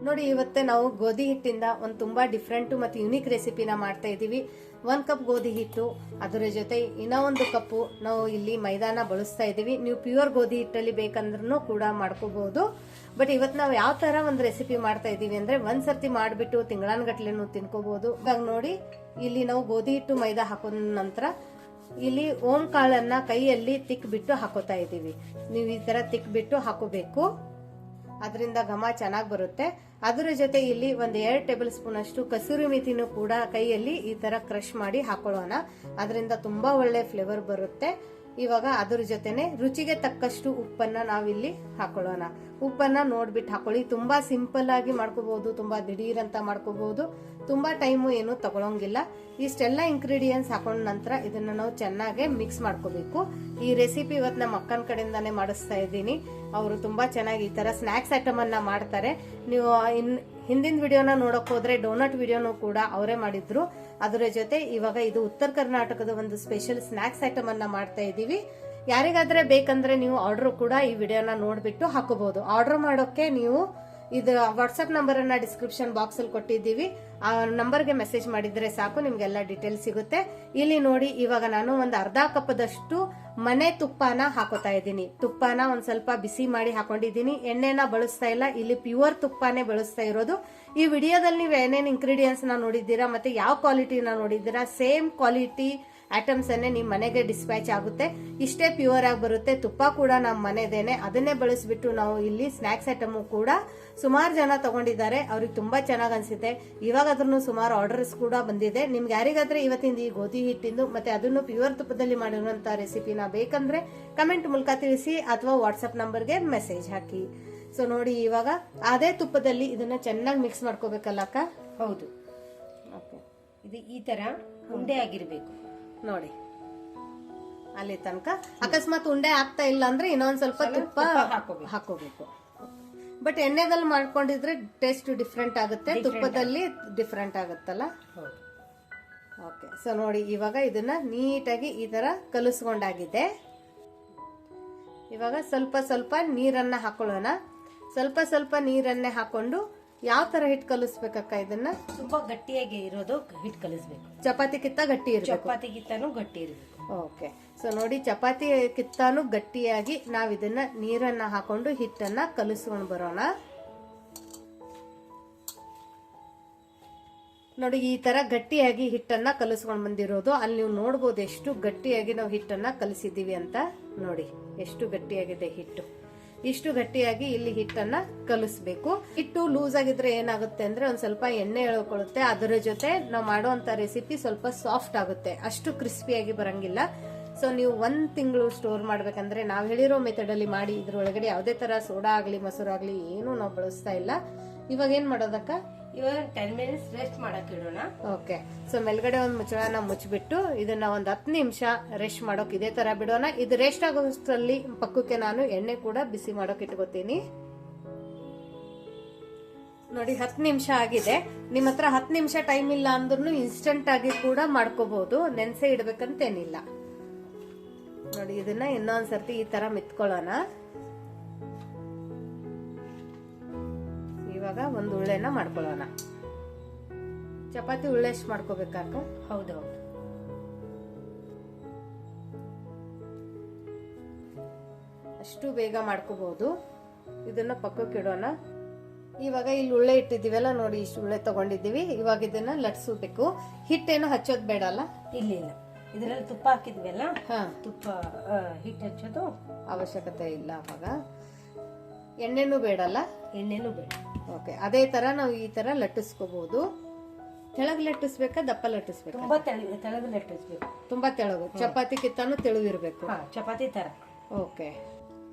ನೋಡಿ ಇವತ್ತೆ ನಾವು ಗೋಧಿ ಹಿಟ್ಟಿಂದ ಒಂದು ತುಂಬಾ ಡಿಫ್ರೆಂಟ್ ಮತ್ತು ಯುನಿಕ್ ರೆಸಿಪಿನ ಮಾಡ್ತಾ ಇದೀವಿ. 1 ಕಪ್ ಗೋಧಿ ಹಿಟ್ಟು, ಅದರ ಜೊತೆ ಇನ್ನೂ 1 ಕಪ್ಪು ನಾವು ಇಲ್ಲಿ ಮೈದಾನ ಬಳಸ್ತಾ ಇದೀವಿ. ನೀವು ಪ್ಯೂರ್ ಗೋಧಿ ಹಿಟ್ಟಲ್ಲಿ ಬೇಕಂದ್ರೂ ಕೂಡ ಮಾಡ್ಕೋಬಹುದು. ಬಟ್ ಇವತ್ತು ನಾವು ಯಾವ ತರ ಒಂದು ರೆಸಿಪಿ ಮಾಡ್ತಾ ಇದೀವಿ ಅಂದ್ರೆ ಒಂದ್ಸರ್ತಿ ಮಾಡಿಬಿಟ್ಟು ತಿಂಗಳಾನ್ಗಟ್ಲೆನೂ ತಿನ್ಕೋಬಹುದು. ಇವಾಗ ನೋಡಿ ಇಲ್ಲಿ ನಾವು ಗೋಧಿ ಹಿಟ್ಟು ಮೈದಾ ಹಾಕೊಂಡ ನಂತರ ಇಲ್ಲಿ ಓಂ ಕಾಳನ್ನ ಕೈಯಲ್ಲಿ ತಿಕ್ಬಿಟ್ಟು ಹಾಕೋತಾ ಇದೀವಿ. ನೀವು ಈ ತರ ತಿಕ್ಬಿಟ್ಟು ಹಾಕೋಬೇಕು, ಅದರಿಂದ ಘಮ ಚೆನ್ನಾಗಿ ಬರುತ್ತೆ. ಅದರ ಜೊತೆ ಇಲ್ಲಿ ಒಂದು 2 ಟೇಬಲ್ ಸ್ಪೂನ್ ಅಷ್ಟು ಕಸೂರಿ ಮೇಥಿನೂ ಕೂಡ ಕೈಯಲ್ಲಿ ಈ ತರ ಕ್ರಶ್ ಮಾಡಿ ಹಾಕೊಳ್ಳೋಣ. ಅದರಿಂದ ತುಂಬಾ ಒಳ್ಳೆ ಫ್ಲೇವರ್ ಬರುತ್ತೆ. ಇವಾಗ ಅದ್ರ ಜೊತೆನೆ ರುಚಿಗೆ ತಕ್ಕಷ್ಟು ಉಪ್ಪನ್ನ ನಾವಿಲ್ಲಿ ಹಾಕೊಳ್ಳೋಣ. ಉಪ್ಪನ್ನ ನೋಡ್ಬಿಟ್ಟು ಹಾಕೊಳ್ಳಿ. ತುಂಬಾ ಸಿಂಪಲ್ ಆಗಿ ಮಾಡ್ಕೋಬಹುದು, ತುಂಬಾ ದಿಢೀರ್ ಅಂತ ಮಾಡ್ಕೋಬಹುದು, ತುಂಬಾ ಟೈಮು ಏನು ತಗೊಳಂಗಿಲ್ಲ. ಇಷ್ಟೆಲ್ಲ ಇಂಗ್ರೀಡಿಯೆಂಟ್ಸ್ ಹಾಕೊಂಡ ನಂತರ ಇದನ್ನ ನಾವು ಚೆನ್ನಾಗಿ ಮಿಕ್ಸ್ ಮಾಡ್ಕೋಬೇಕು. ಈ ರೆಸಿಪಿ ಇವತ್ತು ನಮ್ಮ ಅಕ್ಕನ ಕಡೆಯಿಂದಾನೇ ಮಾಡಿಸ್ತಾ ಇದ್ದೀನಿ. ಅವರು ತುಂಬಾ ಚೆನ್ನಾಗಿ ಈ ತರ ಸ್ನಾಕ್ಸ್ ಐಟಮ್ ಅನ್ನ ಮಾಡ್ತಾರೆ. ನೀವು ಹಿಂದಿನ ವಿಡಿಯೋನ ನೋಡಕ್ ಹೋದ್ರೆ ಡೋನಟ್ ವಿಡಿಯೋನು ಕೂಡ ಅವರೇ ಮಾಡಿದ್ರು. ಅದರ ಜೊತೆ ಇವಾಗ ಇದು ಉತ್ತರ ಕರ್ನಾಟಕದ ಒಂದು ಸ್ಪೆಷಲ್ ಸ್ನಾಕ್ಸ್ ಐಟಮ್ ಅನ್ನ ಮಾಡ್ತಾ ಇದೀವಿ. ಯಾರಿಗಾದ್ರೆ ಬೇಕಂದ್ರೆ ನೀವು ಆರ್ಡರ್ ಕೂಡ ಈ ವಿಡಿಯೋನ ನೋಡ್ಬಿಟ್ಟು ಹಾಕೋಬಹುದು. ಆರ್ಡರ್ ಮಾಡೋಕೆ ನೀವು ಇದು ವಾಟ್ಸ್ಆಪ್ ನಂಬರ್ ಅನ್ನ ಡಿಸ್ಕ್ರಿಪ್ಷನ್ ಬಾಕ್ಸ್ ಅಲ್ಲಿ ಕೊಟ್ಟಿದ್ದೀವಿ. ಆ ನಂಬರ್ಗೆ ಮೆಸೇಜ್ ಮಾಡಿದ್ರೆ ಸಾಕು, ನಿಮ್ಗೆಲ್ಲ ಡೀಟೇಲ್ಸ್ ಸಿಗುತ್ತೆ. ಇಲ್ಲಿ ನೋಡಿ ಇವಾಗ ನಾನು ಒಂದು ಅರ್ಧ ಕಪ್ಪದಷ್ಟು ಮನೆ ತುಪ್ಪನ ಹಾಕೋತಾ ಇದ್ದೀನಿ. ತುಪ್ಪನ ಒಂದ್ ಸ್ವಲ್ಪ ಬಿಸಿ ಮಾಡಿ ಹಾಕೊಂಡಿದ್ದೀನಿ. ಎಣ್ಣೆನ ಬಳಸ್ತಾ ಇಲ್ಲ, ಇಲ್ಲಿ ಪ್ಯೂರ್ ತುಪ್ಪನೇ ಬಳಸ್ತಾ ಇರೋದು. ಈ ವಿಡಿಯೋದಲ್ಲಿ ನೀವು ಏನೇನು ಇಂಗ್ರೀಡಿಯೆಂಟ್ಸ್ ನ ನೋಡಿದ್ದೀರಾ ಮತ್ತೆ ಯಾವ ಕ್ವಾಲಿಟಿನ ನೋಡಿದ್ದೀರಾ, ಸೇಮ್ ಕ್ವಾಲಿಟಿ ಐಟಮ್ಸ್ ಅನ್ನೇ ನಿಮ್ ಮನೆಗೆ ಡಿಸ್ಪ್ಯಾಚ್ ಆಗುತ್ತೆ. ಇಷ್ಟೇ ಪ್ಯೂರ್ ಆಗಿ ಬರುತ್ತೆ. ತುಪ್ಪ ಕೂಡ ನಮ್ಮ ಮನೆದೇನೆ, ಅದನ್ನೇ ಬಳಸ್ಬಿಟ್ಟು ನಾವು ಇಲ್ಲಿ ಸ್ನಾಕ್ಸ್ ಐಟಮ್ ಕೂಡ ಸುಮಾರು ಜನ ತಗೊಂಡಿದ್ದಾರೆ. ಅವ್ರಿಗೆ ತುಂಬಾ ಚೆನ್ನಾಗಿ ಅನ್ಸುತ್ತೆ. ಇವಾಗ ಅದ್ರೂ ಸುಮಾರು ಆರ್ಡರ್ಸ್ ಕೂಡ ಬಂದಿದೆ. ನಿಮ್ಗೆ ಯಾರಿಗಾದ್ರೆ ಇವತ್ತಿಂದ ಈ ಗೋಧಿ ಹಿಟ್ಟಿಂದು ಮತ್ತೆ ಅದನ್ನು ಪ್ಯೂರ್ ತುಪ್ಪದಲ್ಲಿ ಮಾಡಿರುವಂತ ರೆಸಿಪಿನ ಬೇಕಂದ್ರೆ ಕಮೆಂಟ್ ಮೂಲಕ ತಿಳಿಸಿ ಅಥವಾ ವಾಟ್ಸ್ಆಪ್ ನಂಬರ್ಗೆ ಮೆಸೇಜ್ ಹಾಕಿ. ಸೊ ನೋಡಿ ಇವಾಗ ಅದೇ ತುಪ್ಪದಲ್ಲಿ ಇದನ್ನ ಚೆನ್ನಾಗಿ ಮಿಕ್ಸ್ ಮಾಡ್ಕೋಬೇಕಲ್ಲ ಅಕ್ಕ? ಹೌದು. ಓಕೆ, ಇದು ಈ ತರ ಉಂಡೆ ಆಗಿರ್ಬೇಕು ನೋಡಿ. ಅಲ್ಲಿ ತನಕ ಅಕಸ್ಮಾತ್ ಉಂಡೆ ಆಗ್ತಾ ಇಲ್ಲ ಅಂದ್ರೆ ಇನ್ನೊಂದ್ ಸ್ವಲ್ಪ ತುಪ್ಪ ಹಾಕೋಬೇಕು. ಬಟ್ ಎಣ್ಣೆದಲ್ಲಿ ಮಾಡ್ಕೊಂಡಿದ್ರೆ ಟೇಸ್ಟ್ ಡಿಫ್ರೆಂಟ್ ಆಗುತ್ತೆ, ತುಪ್ಪದಲ್ಲಿ ಡಿಫ್ರೆಂಟ್ ಆಗುತ್ತಲ್ಲ. ಓಕೆ, ಸೊ ನೋಡಿ ಇವಾಗ ಇದನ್ನ ನೀಟಾಗಿ ಈ ತರ ಕಲಿಸ್ಕೊಂಡಾಗಿದೆ. ಇವಾಗ ಸ್ವಲ್ಪ ಸ್ವಲ್ಪ ನೀರನ್ನ ಹಾಕೊಳ್ಳೋಣ. ಸ್ವಲ್ಪ ಸ್ವಲ್ಪ ನೀರನ್ನೇ ಹಾಕೊಂಡು ಯಾವ ತರ ಹಿಟ್ ಕಲಿಸ್ಬೇಕಕ್ಕ? ಇದನ್ನ ತುಂಬಾ ಗಟ್ಟಿಯಾಗಿ ಇರೋದು ಹಿಟ್ ಕಲಿಸ್ಬೇಕು. ಚಪಾತಿ ಕಿತ್ತ ಗಟ್ಟಿ ಇರಬೇಕು. ಚಪಾತಿ ಕಿತ್ತಾನು ಗಟ್ಟಿ ಇರಬೇಕು. ಓಕೆ, ಸೊ ನೋಡಿ ಚಪಾತಿ ಕಿತ್ತಾನು ಗಟ್ಟಿಯಾಗಿ ನಾವ್ ಇದನ್ನ ನೀರನ್ನ ಹಾಕೊಂಡು ಹಿಟ್ಟನ್ನ ಕಲಿಸ್ಕೊಂಡು ಬರೋಣ. ನೋಡಿ ಈ ತರ ಗಟ್ಟಿಯಾಗಿ ಹಿಟ್ಟನ್ನ ಕಲಿಸ್ಕೊಂಡ್ ಬಂದಿರೋದು. ಅಲ್ಲಿ ನೀವು ನೋಡ್ಬೋದು ಎಷ್ಟು ಗಟ್ಟಿಯಾಗಿ ನಾವು ಹಿಟ್ಟನ್ನ ಕಲಿಸಿದೀವಿ ಅಂತ. ನೋಡಿ ಎಷ್ಟು ಗಟ್ಟಿಯಾಗಿದೆ ಹಿಟ್ಟು. ಇಷ್ಟು ಗಟ್ಟಿಯಾಗಿ ಇಲ್ಲಿ ಹಿಟ್ಟನ್ನ ಕಲಿಸ್ಬೇಕು. ಹಿಟ್ಟು ಲೂಸ್ ಆಗಿದ್ರೆ ಏನಾಗುತ್ತೆ ಅಂದ್ರೆ ಒಂದ್ ಸ್ವಲ್ಪ ಎಣ್ಣೆ ಎಳ್ಕೊಳ್ಳುತ್ತೆ. ಅದರ ಜೊತೆ ನಾವು ಮಾಡುವಂತ ರೆಸಿಪಿ ಸ್ವಲ್ಪ ಸಾಫ್ಟ್ ಆಗುತ್ತೆ, ಅಷ್ಟು ಕ್ರಿಸ್ಪಿಯಾಗಿ ಬರಂಗಿಲ್ಲ. ಸೊ ನೀವು 1 ತಿಂಗಳು ಸ್ಟೋರ್ ಮಾಡ್ಬೇಕಂದ್ರೆ ನಾವು ಹೇಳಿರೋ ಮೆಥಡ್ ಅಲ್ಲಿ ಮಾಡಿ. ಇದ್ರೊಳಗಡೆ ಯಾವುದೇ ತರ ಸೋಡಾ ಆಗ್ಲಿ ಮೊಸರು ಆಗ್ಲಿ ಏನು ನಾವು ಬಳಸ್ತಾ ಇಲ್ಲ. ಇವಾಗ ಏನ್ ಮಾಡೋದಕ್ಕ? ಇವಾಗ 10 ಮಿನಿಟ್ಸ್ ರೆಸ್ಟ್ ಮಾಡಕ್ ಇಡೋಣ. ಓಕೆ, ಸೊ ಮೇಲ್ಗಡೆ ಒಂದು ಮುಚ್ಚಳನ ಮುಚ್ಚಿಬಿಟ್ಟು ಇದನ್ನ ಒಂದ್ 10 ನಿಮಿಷ ರೆಸ್ಟ್ ಮಾಡೋಕ್ ಇದೇ ತರ ಬಿಡೋಣ. ಇದು ರೆಸ್ಟ್ ಆಗೋಷ್ಟರಲ್ಲಿ ಪಕ್ಕಕ್ಕೆ ನಾನು ಎಣ್ಣೆ ಕೂಡ ಬಿಸಿ ಮಾಡೋಕ್ ಇಟ್ಕೋತೀನಿ. ನೋಡಿ 10 ನಿಮಿಷ ಆಗಿದೆ. ನಿಮ್ಮ ಹತ್ರ 10 ನಿಮಿಷ ಟೈಮ್ ಇಲ್ಲ ಅಂದ್ರೂ ಇನ್ಸ್ಟೆಂಟ್ ಆಗಿ ಕೂಡ ಮಾಡ್ಕೋಬಹುದು, ನೆನ್ಸೆ ಇಡ್ಬೇಕಂತೇನಿಲ್ಲ. ನೋಡಿ ಇದನ್ನ ಇನ್ನೊಂದ್ಸರ್ತಿ ಈ ತರ ಮಿತ್ಕೊಳ್ಳೋಣ. ಇವಾಗ ಒಂದು ಉಳ್ಳೆನ ಮಾಡ್ಕೊಳ್ಳೋಣ. ಚಪಾತಿ ಉಳ್ಳೆ ಎಷ್ಟು ಮಾಡ್ಕೋಬೇಕಾಕ? ಹೌದೌದು. ಅಷ್ಟು ಬೇಗ ಮಾಡ್ಕೋಬಹುದು. ಇದನ್ನ ಪಕ್ಕಕ್ಕೆ ಇಡೋಣ. ಇವಾಗ ಇಲ್ಲಿ ಉಳ್ಳೆ ಇಟ್ಟಿದ್ದೀವಲ್ಲ ನೋಡಿ, ಇಷ್ಟು ಉಳ್ಳೆ ತಗೊಂಡಿದ್ದೀವಿ. ಇವಾಗ ಇದನ್ನ ಲಟ್ಸ್ಬೇಕು. ಹಿಟ್ಟೇನು ಹಚ್ಚೋದ್ ಬೇಡಲ್ಲ? ಇಲ್ಲ ಇಲ್ಲ, ಇದರಲ್ಲಿ ತುಪ್ಪ ಹಾಕಿದ್ವಲ್ಲ, ತುಪ್ಪ ಹಿಟ್ಟು ಹಚ್ಚೋದು ಅವಶ್ಯಕತೆ ಇಲ್ಲ. ಅವಾಗ ಎಣ್ಣೆನೂ ಬೇಡಲ್ಲ? ಎಣ್ಣೆನೂ ಬೇಡ. ಓಕೆ, ಅದೇ ತರ ನಾವು ಈ ತರ ಲಟ್ಟಿಸ್ಕೋಬಹುದು. ತೆಳಗ್ ಲಟ್ಟಿಸ್ಬೇಕಾ ದಪ್ಪ ಲಟ್ಟಿಸ್ಬೇಕು? ತುಂಬಾ ತೆಳಗು ಲಟ್ಟಿಸ್ಬೇಕು. ತುಂಬಾ ತೆಳಗು, ಚಪಾತಿ ಕಿತ್ತಾನು ತೆಳುವಿರ್ಬೇಕು. ಚಪಾತಿ ತರ. ಓಕೆ,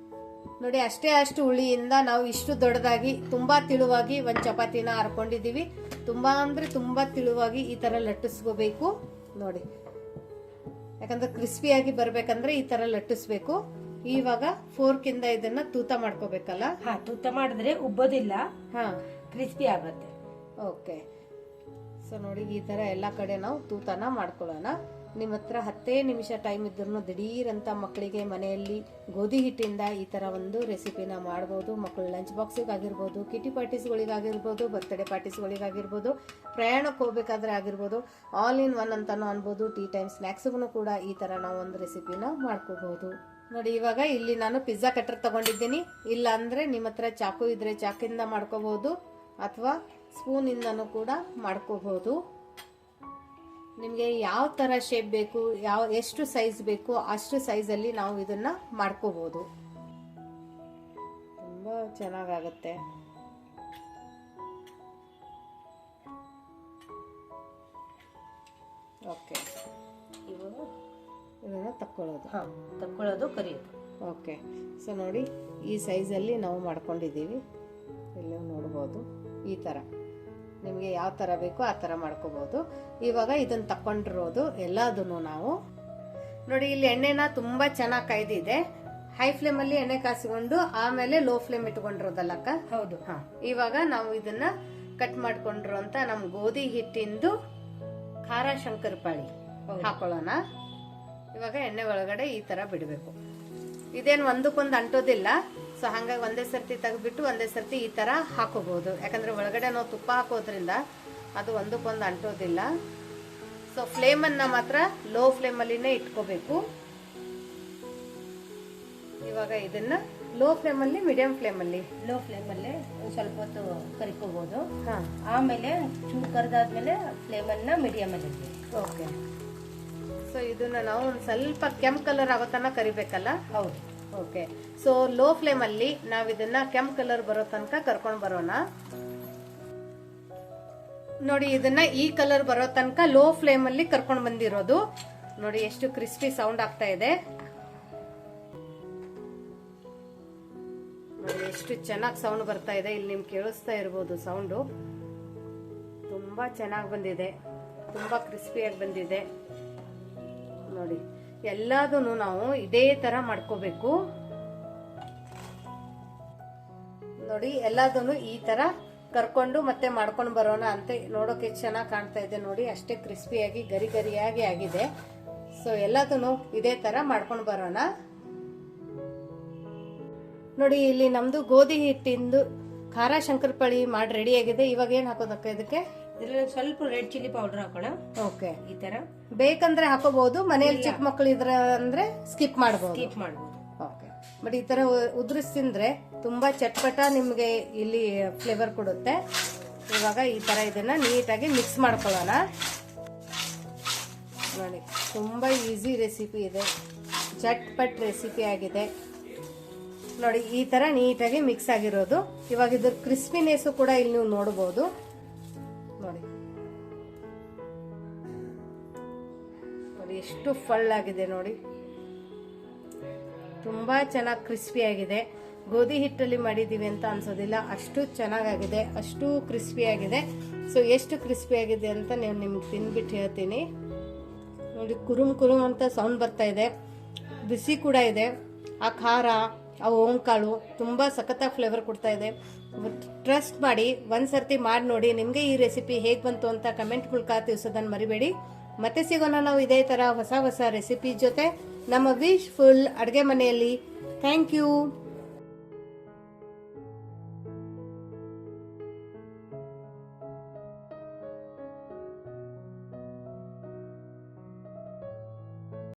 ನೋಡಿ ಅಷ್ಟು ಉಳಿಯಿಂದ ನಾವು ಇಷ್ಟು ದೊಡ್ಡದಾಗಿ ತುಂಬಾ ತಿಳುವಾಗಿ ಒಂದ್ ಚಪಾತಿನ ಹರ್ಕೊಂಡಿದೀವಿ. ತುಂಬಾ ಅಂದ್ರೆ ತುಂಬಾ ತಿಳುವಾಗಿ ಈ ತರ ಲಟ್ಟಿಸ್ಕೋಬೇಕು. ನೋಡಿ, ಯಾಕಂದ್ರೆ ಕ್ರಿಸ್ಪಿಯಾಗಿ ಬರ್ಬೇಕಂದ್ರೆ ಈ ತರ ಲಟ್ಟಿಸ್ಬೇಕು. ಇವಾಗ ಫೋರ್ಕ್ ಇಂದ ಇದನ್ನ ತೂತ ಮಾಡ್ಕೋಬೇಕಲ್ಲ? ತೂತ ಮಾಡಿದ್ರೆ ಉಬ್ಬೋದಿಲ್ಲ, ಕ್ರಿಸ್ಪಿ ಆಗತ್ತೆ. ಓಕೆ, ಸೊ ನೋಡಿ ಈ ತರ ಎಲ್ಲಾ ಕಡೆ ನಾವು ತೂತನ ಮಾಡ್ಕೊಳ್ಳೋಣ. ನಿಮ್ಮ ಹತ್ರ 10 ನಿಮಿಷ ಟೈಮ್ ಇದ್ರೂ ದಿಢೀರಂತ ಮಕ್ಕಳಿಗೆ ಮನೆಯಲ್ಲಿ ಗೋಧಿ ಹಿಟ್ಟಿಂದ ಈ ಥರ ಒಂದು ರೆಸಿಪಿನ ಮಾಡ್ಬೋದು. ಮಕ್ಕಳು ಲಂಚ್ ಬಾಕ್ಸಿಗಾಗಿರ್ಬೋದು, ಕಿಟಿ ಪಾರ್ಟೀಸ್ಗಳಿಗಾಗಿರ್ಬೋದು, ಬರ್ತ್ಡೇ ಪಾರ್ಟೀಸ್ಗಳಿಗಾಗಿರ್ಬೋದು, ಪ್ರಯಾಣಕ್ಕೆ ಹೋಗ್ಬೇಕಾದ್ರೆ ಆಗಿರ್ಬೋದು, ಆಲ್ ಇನ್ ಒನ್ ಅಂತಲೂ ಅನ್ಬೋದು. ಟೀ ಟೈಮ್ ಸ್ನ್ಯಾಕ್ಸ್ಗೂ ಕೂಡ ಈ ಥರ ನಾವು ಒಂದು ರೆಸಿಪಿನ ಮಾಡ್ಕೋಬಹುದು. ನೋಡಿ, ಇವಾಗ ಇಲ್ಲಿ ನಾನು ಪಿಜ್ಜಾ ಕಟ್ಟರ್ ತಗೊಂಡಿದ್ದೀನಿ. ಇಲ್ಲ ಅಂದರೆ ನಿಮ್ಮ ಹತ್ರ ಚಾಕು ಇದ್ರೆ ಚಾಕಿಂದ ಮಾಡ್ಕೋಬಹುದು, ಅಥವಾ ಸ್ಪೂನಿಂದನೂ ಕೂಡ ಮಾಡ್ಕೋಬಹುದು. ನಿಮಗೆ ಯಾವ ಥರ ಶೇಪ್ ಬೇಕು, ಎಷ್ಟು ಸೈಜ್ ಬೇಕು ಅಷ್ಟು ಸೈಜಲ್ಲಿ ನಾವು ಇದನ್ನ ಮಾಡ್ಕೋಬಹುದು. ತುಂಬ ಚೆನ್ನಾಗಾಗುತ್ತೆ. ಓಕೆ, ಇದನ್ನು ತಕ್ಕೊಳ್ಳೋದು ಕರಿಯೋದು. ಓಕೆ, ಸೊ ನೋಡಿ ಈ ಸೈಜಲ್ಲಿ ನಾವು ಮಾಡ್ಕೊಂಡಿದ್ದೀವಿ. ಇಲ್ಲಿ ನೋಡ್ಬೋದು, ಈ ಥರ ನಿಮಗೆ ಯಾವ ಥರ ಬೇಕೋ ಆ ಥರ ಮಾಡ್ಕೋಬೋದು. ಇವಾಗ ಇದನ್ನು ತಗೊಂಡಿರೋದು ಎಲ್ಲದನ್ನು ನಾವು ನೋಡಿ, ಇಲ್ಲಿ ಎಣ್ಣೆನ ತುಂಬ ಚೆನ್ನಾಗಿ ಕಾಯ್ದಿದೆ. ಹೈ ಫ್ಲೇಮಲ್ಲಿ ಎಣ್ಣೆ ಕಾಸಿಕೊಂಡು ಆಮೇಲೆ ಲೋ ಫ್ಲೇಮ್ ಇಟ್ಕೊಂಡಿರೋದಲ್ಲಕ್ಕ? ಹೌದು. ಇವಾಗ ನಾವು ಇದನ್ನ ಕಟ್ ಮಾಡ್ಕೊಂಡಿರೋಂಥ ನಮ್ಮ ಗೋಧಿ ಹಿಟ್ಟಿಂದು ಖಾರ ಶಂಕರಪಾಳಿ ಹಾಕೊಳ್ಳೋಣ. ಇವಾಗ ಎಣ್ಣೆ ಒಳಗಡೆ ಈ ಥರ ಬಿಡಬೇಕು. ಇದೇನು ಒಂದಕ್ಕೊಂದು ಅಂಟೋದಿಲ್ಲ. ಸೊ ಹಾಗಾಗಿ ಒಂದೇ ಸರ್ತಿ ತೆಗೆದ್ಬಿಟ್ಟು ಒಂದೇ ಸರ್ತಿ ಈ ಥರ ಹಾಕೋಬಹುದು. ಯಾಕಂದರೆ ಒಳಗಡೆ ನಾವು ತುಪ್ಪ ಹಾಕೋದ್ರಿಂದ ಅದು ಒಂದಕ್ಕೊಂದು ಅಂಟೋದಿಲ್ಲ. ಸೊ ಫ್ಲೇಮನ್ನು ಮಾತ್ರ ಲೋ ಫ್ಲೇಮಲ್ಲಿನೇ ಇಟ್ಕೋಬೇಕು. ಇವಾಗ ಇದನ್ನ ಲೋ ಫ್ಲೇಮಲ್ಲಿ, ಮೀಡಿಯಂ ಫ್ಲೇಮಲ್ಲಿ, ಲೋ ಫ್ಲೇಮಲ್ಲಿ ಸ್ವಲ್ಪ ಹೊತ್ತು ಕರಿಕೋಬಹುದು. ಆಮೇಲೆ ಚೂರು ಕರೆದಾದ್ಮೇಲೆ ಫ್ಲೇಮನ್ನು ಮೀಡಿಯಮಲ್ಲಿ. ಓಕೆ, ಸೊ ಇದನ್ನ ನಾವು ಒಂದು ಸ್ವಲ್ಪ ಕೆಂಪು ಕಲರ್ ಆಗೋ ತನಕ ಕರಿಬೇಕಲ್ಲ? ಹೌದು. ಓಕೆ, ಸೊ ಲೋ ಫ್ಲೇಮಲ್ಲಿ ನಾವು ಇದನ್ನ ಕೆಂಪು ಕಲರ್ ಬರೋ ತನಕ ಕರ್ಕೊಂಡು ಬರೋಣ. ನೋಡಿ, ಇದನ್ನ ಈ ಕಲರ್ ಬರೋ ತನಕ ಲೋ ಫ್ಲೇಮಲ್ಲಿ ಕರ್ಕೊಂಡು ಬಂದಿರೋದು. ನೋಡಿ ಎಷ್ಟು ಕ್ರಿಸ್ಪಿ ಸೌಂಡ್ ಆಗ್ತಾ ಇದೆ. ನೋಡಿ ಎಷ್ಟು ಚೆನ್ನಾಗಿ ಸೌಂಡ್ ಬರ್ತಾ ಇದೆ. ಇಲ್ಲಿ ನಿಮ್ಗೆ ಕೇಳಿಸ್ತಾ ಇರ್ಬೋದು ಸೌಂಡು. ತುಂಬಾ ಚೆನ್ನಾಗಿ ಬಂದಿದೆ, ತುಂಬಾ ಕ್ರಿಸ್ಪಿಯಾಗಿ ಬಂದಿದೆ. ನೋಡಿ, ಎಲ್ಲದನ್ನು ನಾವು ಇದೇ ತರ ಮಾಡ್ಕೋಬೇಕು. ನೋಡಿ, ಎಲ್ಲದನ್ನು ಈ ತರ ಕರ್ಕೊಂಡು ಮತ್ತೆ ಮಾಡ್ಕೊಂಡು ಬರೋಣ ಅಂತ. ನೋಡೋಕೆ ಚೆನ್ನಾಗಿ ಕಾಣ್ತಾ ಇದೆ ನೋಡಿ, ಅಷ್ಟೇ ಕ್ರಿಸ್ಪಿಯಾಗಿ ಗರಿ ಗರಿಯಾಗಿ ಆಗಿದೆ. ಸೊ ಎಲ್ಲದನ್ನು ಇದೇ ತರ ಮಾಡ್ಕೊಂಡು ಬರೋಣ. ನೋಡಿ, ಇಲ್ಲಿ ನಮ್ದು ಗೋಧಿ ಹಿಟ್ಟಿಂದು ಖಾರ ಶಂಕರಪಾಳಿ ಮಾಡಿ ರೆಡಿ ಆಗಿದೆ. ಇವಾಗ ಏನ್ ಹಾಕೋದಕ್ಕೆ ಇದಕ್ಕೆ? ಇದ್ರಲ್ಲಿ ಸ್ವಲ್ಪ ರೆಡ್ ಚಿಲ್ಲಿ ಪೌಡರ್ ಹಾಕೋಣ. ಓಕೆ, ಈ ತರ ಬೇಕಂದ್ರೆ ಹಾಕೋಬಹುದು. ಮನೆಯಲ್ಲಿ ಚಿಕ್ಕ ಮಕ್ಕಳು ಇದ್ರ ಅಂದ್ರೆ ಸ್ಕಿಪ್ ಮಾಡಬಹುದು. ಓಕೆ, ಬಟ್ ಈ ತರ ಉದುರಿಸಿ ತಿಂದ್ರೆ ತುಂಬಾ ಚಟ್ಪಟ ನಿಮ್ಗೆ ಇಲ್ಲಿ ಫ್ಲೇವರ್ ಕೊಡುತ್ತೆ. ಇವಾಗ ಈ ತರ ಇದನ್ನ ನೀಟಾಗಿ ಮಿಕ್ಸ್ ಮಾಡ್ಕೊಳ್ಳೋಣ. ನೋಡಿ, ತುಂಬಾ ಈಸಿ ರೆಸಿಪಿ ಇದೆ, ಚಟ್ಪಟ್ ರೆಸಿಪಿ ಆಗಿದೆ. ನೋಡಿ, ಈ ತರ ನೀಟಾಗಿ ಮಿಕ್ಸ್ ಆಗಿರೋದು. ಇವಾಗ ಇದ್ರ ಕ್ರಿಸ್ಪಿನೆಸ್ ಕೂಡ ಇಲ್ಲಿ ನೀವು ನೋಡಬಹುದು. ನೋಡಿ ನೋಡಿ ಎಷ್ಟು ಫುಲ್ ಆಗಿದೆ. ನೋಡಿ, ತುಂಬಾ ಚೆನ್ನಾಗಿ ಕ್ರಿಸ್ಪಿ ಆಗಿದೆ. ಗೋಧಿ ಹಿಟ್ಟಲ್ಲಿ ಮಾಡಿದೀವಿ ಅಂತ ಅನ್ಸೋದಿಲ್ಲ, ಅಷ್ಟು ಚೆನ್ನಾಗಾಗಿದೆ, ಅಷ್ಟು ಕ್ರಿಸ್ಪಿ ಆಗಿದೆ. ಸೊ ಎಷ್ಟು ಕ್ರಿಸ್ಪಿ ಆಗಿದೆ ಅಂತ ನಾನು ನಿಮ್ಗೆ ತಿನ್ಬಿಟ್ಟು ಹೇಳ್ತೀನಿ. ನೋಡಿ, ಕುರುಮ್ ಕುರುಮ್ ಅಂತ ಸೌಂಡ್ ಬರ್ತಾ ಇದೆ, ಬಿಸಿ ಕೂಡ ಇದೆ. ಆ ಖಾರ, ಆ ಓಂಕಾಳು ತುಂಬಾ ಸಖತ್ತಾಗಿ ಫ್ಲೇವರ್ ಕೊಡ್ತಾ ಇದೆ. ಟ್ರಸ್ಟ್ ಮಾಡಿ, ಒಂದ್ಸರ್ತಿ ಮಾಡಿ ನೋಡಿ. ನಿಮಗೆ ಈ ರೆಸಿಪಿ ಹೇಗೆ ಬಂತು ಅಂತ ಕಮೆಂಟ್ ಮೂಲಕ ತಿಳಿಸೋದನ್ನು ಮರಿಬೇಡಿ. ಮತ್ತೆ ಸಿಗೋಣ ನಾವು ಇದೇ ತರ ಹೊಸ ಹೊಸ ರೆಸಿಪಿ ಜೊತೆ ನಮ್ಮ ವಿಶ್ ಫುಲ್ ಅಡುಗೆ ಮನೆಯಲ್ಲಿ. Thank you.